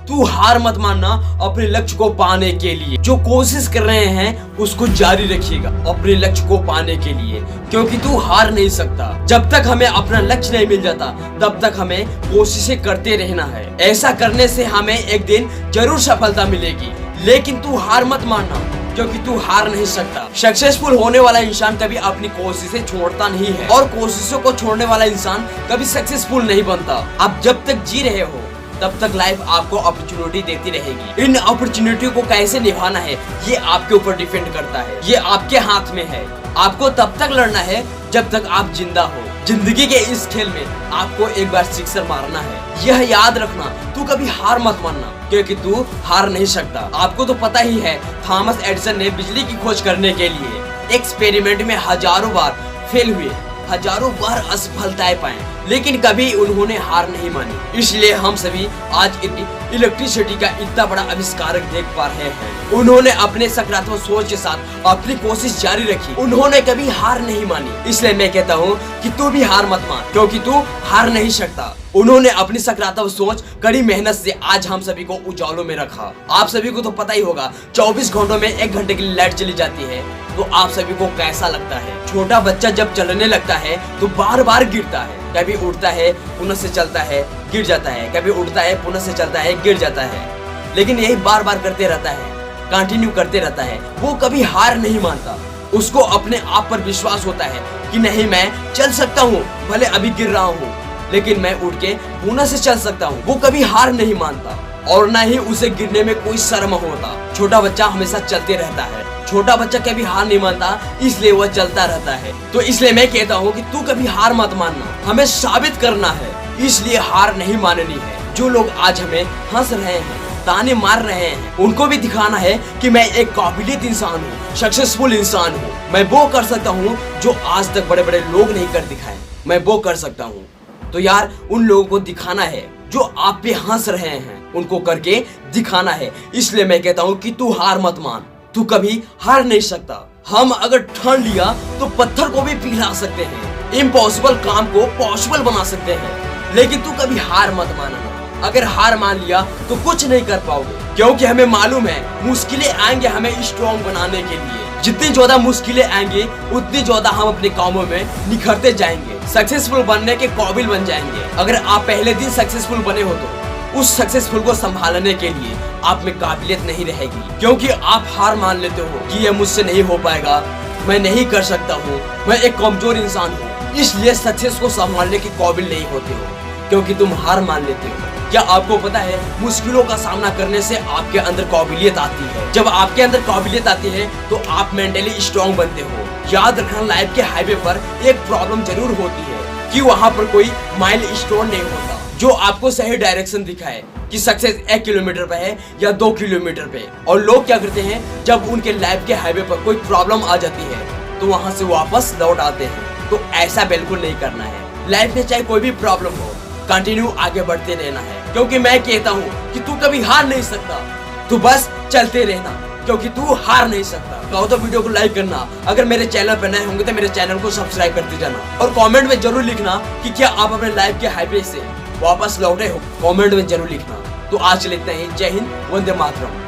तू हार मत मानना अपने लक्ष्य को पाने के लिए। जो कोशिश कर रहे हैं उसको जारी रखिएगा अपने लक्ष्य को पाने के लिए, क्योंकि तू हार नहीं सकता। जब तक हमें अपना लक्ष्य नहीं मिल जाता तब तक हमें कोशिशें करते रहना है। ऐसा करने से हमें एक दिन जरूर सफलता मिलेगी, लेकिन तू हार मत मानना, क्योंकि तू हार नहीं सकता। सक्सेसफुल होने वाला इंसान कभी अपनी कोशिशें छोड़ता नहीं है, और कोशिशों को छोड़ने वाला इंसान कभी सक्सेसफुल नहीं बनता। आप जब तक जी रहे हो तब तक लाइफ आपको अपॉर्चुनिटी देती रहेगी। इन अपॉर्चुनिटी को कैसे निभाना है ये आपके ऊपर डिपेंड करता है, ये आपके हाथ में है। आपको तब तक लड़ना है जब तक आप जिंदा हो। जिंदगी के इस खेल में आपको एक बार सिक्सर मारना है। यह याद रखना, तू कभी हार मत मानना, क्योंकि तू हार नहीं सकता। आपको तो पता ही है, थॉमस एडिसन ने बिजली की खोज करने के लिए एक्सपेरिमेंट में हजारों बार फेल हुए, हजारों बार असफलताएं पाए, लेकिन कभी उन्होंने हार नहीं मानी। इसलिए हम सभी आज इलेक्ट्रिसिटी का इतना बड़ा आविष्कारक देख पा रहे हैं। उन्होंने अपने सकारात्मक सोच के साथ अपनी कोशिश जारी रखी, उन्होंने कभी हार नहीं मानी। इसलिए मैं कहता हूँ कि तू भी हार मत मान, क्योंकि तू हार नहीं सकता। उन्होंने अपनी सकारात्मक सोच, कड़ी मेहनत से आज हम सभी को उजालों में रखा। आप सभी को तो पता ही होगा, 24 घंटों में 1 घंटे के लिए लाइट चली जाती है, तो आप सभी को कैसा लगता है। छोटा बच्चा जब चलने लगता है तो बार बार गिरता है, कभी उठता है पुनः से चलता है गिर जाता है, कभी उठता है पुनः से चलता है गिर जाता है, लेकिन यही बार बार करते रहता है, कंटिन्यू करते रहता है। वो कभी हार नहीं मानता। उसको अपने आप पर विश्वास होता है कि नहीं, मैं चल सकता हूँ, भले अभी गिर रहा हूँ लेकिन मैं उठ के पुनः से चल सकता हूँ। वो कभी हार नहीं मानता, और न ही उसे गिरने में कोई शर्म होता। छोटा बच्चा हमेशा चलते रहता है, छोटा बच्चा कभी हार नहीं मानता, इसलिए वह चलता रहता है। तो इसलिए मैं कहता हूँ कि तू कभी हार मत मानना, हमें साबित करना है, इसलिए हार नहीं माननी है। जो लोग आज हमें हंस रहे हैं, ताने मार रहे हैं, उनको भी दिखाना है कि मैं एक काबिलियत इंसान हूँ, सक्सेसफुल इंसान हूँ। मैं वो कर सकता हूँ जो आज तक बड़े बड़े लोग नहीं कर दिखाए, मैं वो कर सकता हूँ। तो यार, उन लोगों को दिखाना है जो आप पे हंस रहे हैं, उनको करके दिखाना है। इसलिए मैं कहता हूँ कि तू हार मत मान, तू कभी हार नहीं सकता। हम अगर ठान लिया तो पत्थर को भी पिघला सकते हैं, इम्पॉसिबल काम को पॉसिबल बना सकते हैं, लेकिन तू कभी हार मत मानना। अगर हार मान लिया तो कुछ नहीं कर पाओगे, क्योंकि हमें मालूम है मुश्किलें आएंगे हमें स्ट्रॉन्ग बनाने के लिए। जितनी ज्यादा मुश्किलें आएंगी उतनी ज्यादा हम अपने कामों में निखरते जाएंगे, सक्सेसफुल बनने के काबिल बन जाएंगे। अगर आप पहले दिन सक्सेसफुल बने हो तो उस सक्सेसफुल को संभालने के लिए आप में काबिलियत नहीं रहेगी, क्योंकि आप हार मान लेते हो कि ये मुझसे नहीं हो पाएगा, मैं नहीं कर सकता हूँ, मैं एक कमजोर इंसान हूँ, इसलिए सक्सेस को संभालने के काबिल नहीं होते हो, क्योंकि तुम हार मान लेते हो। क्या आपको पता है, मुश्किलों का सामना करने से आपके अंदर काबिलियत आती है। जब आपके अंदर काबिलियत आती है तो आप मेंटली स्ट्रॉन्ग बनते हो। याद रखना, लाइफ के हाईवे पर एक प्रॉब्लम जरूर होती है कि वहाँ पर कोई माइलस्टोन नहीं होता जो आपको सही डायरेक्शन दिखाए कि सक्सेस 1 किलोमीटर पे है या 2 किलोमीटर पे। और लोग क्या करते हैं, जब उनके लाइफ के हाईवे पर कोई प्रॉब्लम आ जाती है तो वहाँ से वापस लौट आते हैं। तो ऐसा बिल्कुल नहीं करना है। लाइफ में चाहे कोई भी प्रॉब्लम हो, कंटिन्यू आगे बढ़ते रहना है, क्योंकि मैं कहता हूँ कि तू कभी हार नहीं सकता। तू बस चलते रहना, क्योंकि तू हार नहीं सकता। कहो तो वीडियो को लाइक करना, अगर मेरे चैनल पर नए होंगे तो मेरे चैनल को सब्सक्राइब करते जाना, और कमेंट में जरूर लिखना कि क्या आप अपने लाइफ के हाईवे से वापस लौटे हो। कमेंट में जरूर लिखना। तो आज चलते हैं। जय हिंद, वंदे मातरम।